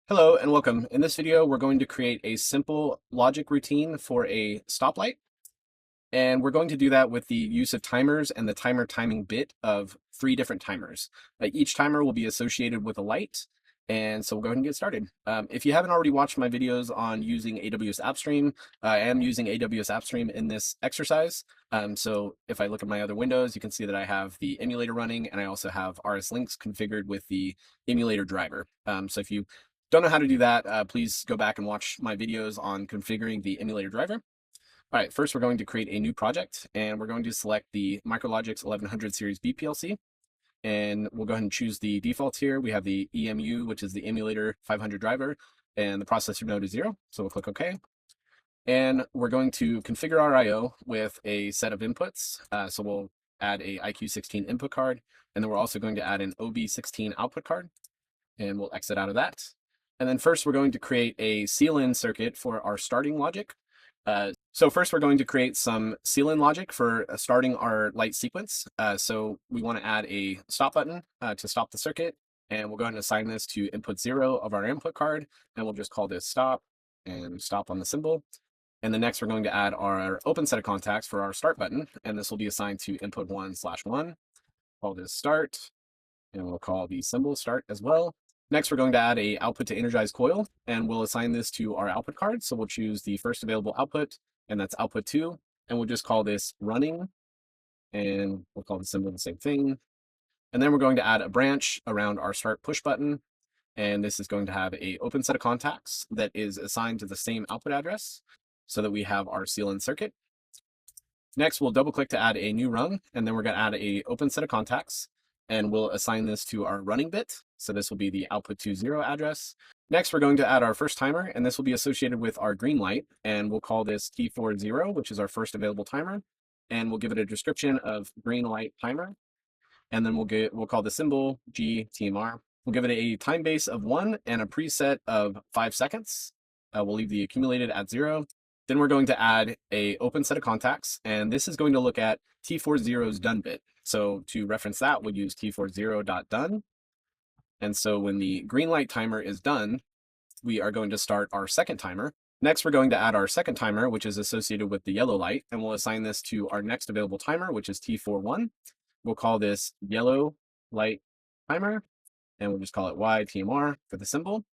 Hello and welcome. In this video, we're going to create a simple logic routine for a stoplight. And we're going to do that with the use of timers and the timer timing bit of 3 different timers. Each timer will be associated with a light. And so we'll go ahead and get started. If you haven't already watched my videos on using AWS AppStream, I am using AWS AppStream in this exercise. So if I look at my other windows, you can see that I have the emulator running and I also have RsLogix configured with the emulator driver. So if you don't know how to do that, please go back and watch my videos on configuring the emulator driver. All right, first we're going to create a new project and we're going to select the RsLogix 1100 series B PLC. And we'll go ahead and choose the defaults here. We have the EMU, which is the emulator 500 driver, and the processor node is 0. So we'll click OK. And we're going to configure our I/O with a set of inputs. So we'll add a IQ16 input card, and then we're also going to add an OB16 output card, and we'll exit out of that. And then first we're going to create a seal-in circuit for our starting logic. So first we're going to create some seal-in logic for starting our light sequence. So we want to add a stop button to stop the circuit, and we'll go ahead and assign this to input 0 of our input card, and we'll just call this stop and stop on the symbol. And then next we're going to add our open set of contacts for our start button, and this will be assigned to input 1/1. Call this start, and we'll call the symbol start as well. Next, we're going to add a output to energized coil, and we'll assign this to our output card. So we'll choose the first available output, and that's output 2, and we'll just call this running, and we'll call the symbol the same thing. And then we're going to add a branch around our start push button, and this is going to have a open set of contacts that is assigned to the same output address so that we have our seal-in circuit. Next, we'll double click to add a new rung, and then we're going to add a open set of contacts, and we'll assign this to our running bit. So this will be the output 20 address. Next, we're going to add our first timer, and this will be associated with our green light, and we'll call this T40, which is our first available timer, and we'll give it a description of green light timer, and then we'll call the symbol GTMR. We'll give it a time base of 1 and a preset of 5 seconds. We'll leave the accumulated at 0. Then we're going to add a open set of contacts, and this is going to look at T40's done bit. So to reference that, we'll use T40.done. And so when the green light timer is done, we are going to start our second timer. Next, we're going to add our second timer, which is associated with the yellow light, and we'll assign this to our next available timer, which is T41. We'll call this yellow light timer, and we'll just call it YTMR for the symbol.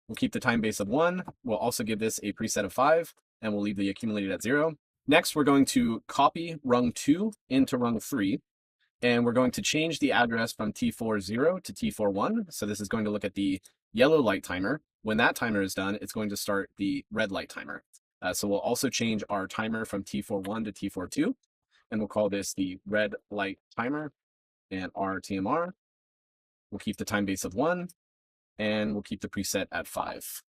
We'll keep the time base of 1. We'll also give this a preset of 5, and we'll leave the accumulated at 0. Next, we're going to copy rung 2 into rung 3. And we're going to change the address from T40 to T41. So this is going to look at the yellow light timer. When that timer is done, it's going to start the red light timer. So we'll also change our timer from T41 to T42. And we'll call this the red light timer and RTMR. We'll keep the time base of 1. And we'll keep the preset at 5.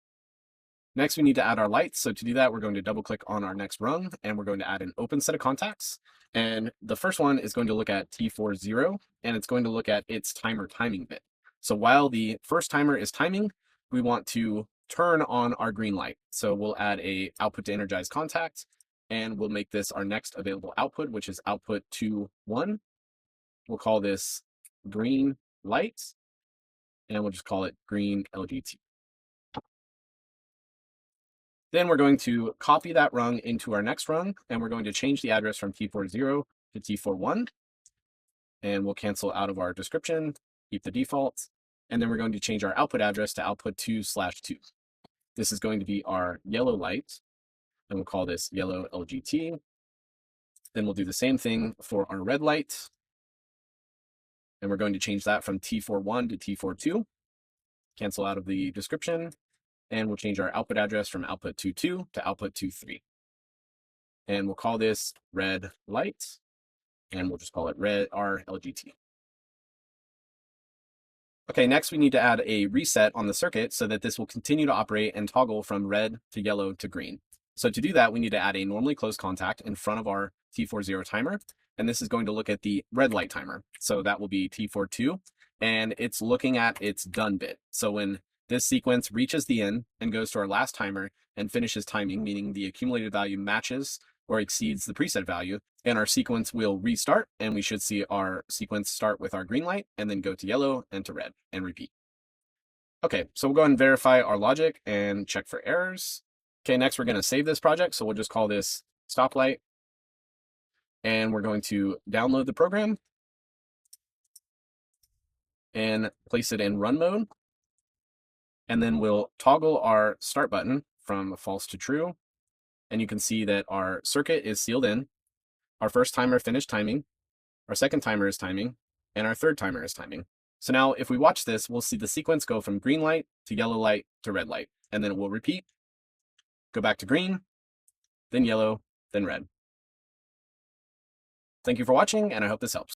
Next, we need to add our lights. So to do that, we're going to double click on our next rung, and we're going to add an open set of contacts. And the first one is going to look at T40, and it's going to look at its timer timing bit. So while the first timer is timing, we want to turn on our green light. So we'll add a output to energized contact, and we'll make this our next available output, which is output 21. We'll call this green light, and we'll just call it green LGT. Then we're going to copy that rung into our next rung, and we're going to change the address from T40 to T41. And we'll cancel out of our description, keep the defaults, and then we're going to change our output address to output 2/2. This is going to be our yellow light, and we'll call this yellow LGT. Then we'll do the same thing for our red light, and we're going to change that from T41 to T42. Cancel out of the description. And we'll change our output address from output 22 to output 23. And we'll call this red light, and we'll just call it red RLGT. Okay, next we need to add a reset on the circuit so that this will continue to operate and toggle from red to yellow to green. So to do that, we need to add a normally closed contact in front of our T40 timer, and this is going to look at the red light timer. So that will be T42, and it's looking at its done bit. So when this sequence reaches the end and goes to our last timer and finishes timing, meaning the accumulated value matches or exceeds the preset value, and our sequence will restart, and we should see our sequence start with our green light and then go to yellow and to red and repeat. Okay, so we'll go ahead and verify our logic and check for errors. Okay, next we're going to save this project. So we'll just call this Stoplight. And we're going to download the program and place it in run mode. And then we'll toggle our start button from false to true. And you can see that our circuit is sealed in. Our first timer finished timing. Our second timer is timing. And our third timer is timing. So now if we watch this, we'll see the sequence go from green light to yellow light to red light. And then it will repeat, go back to green, then yellow, then red. Thank you for watching, and I hope this helps.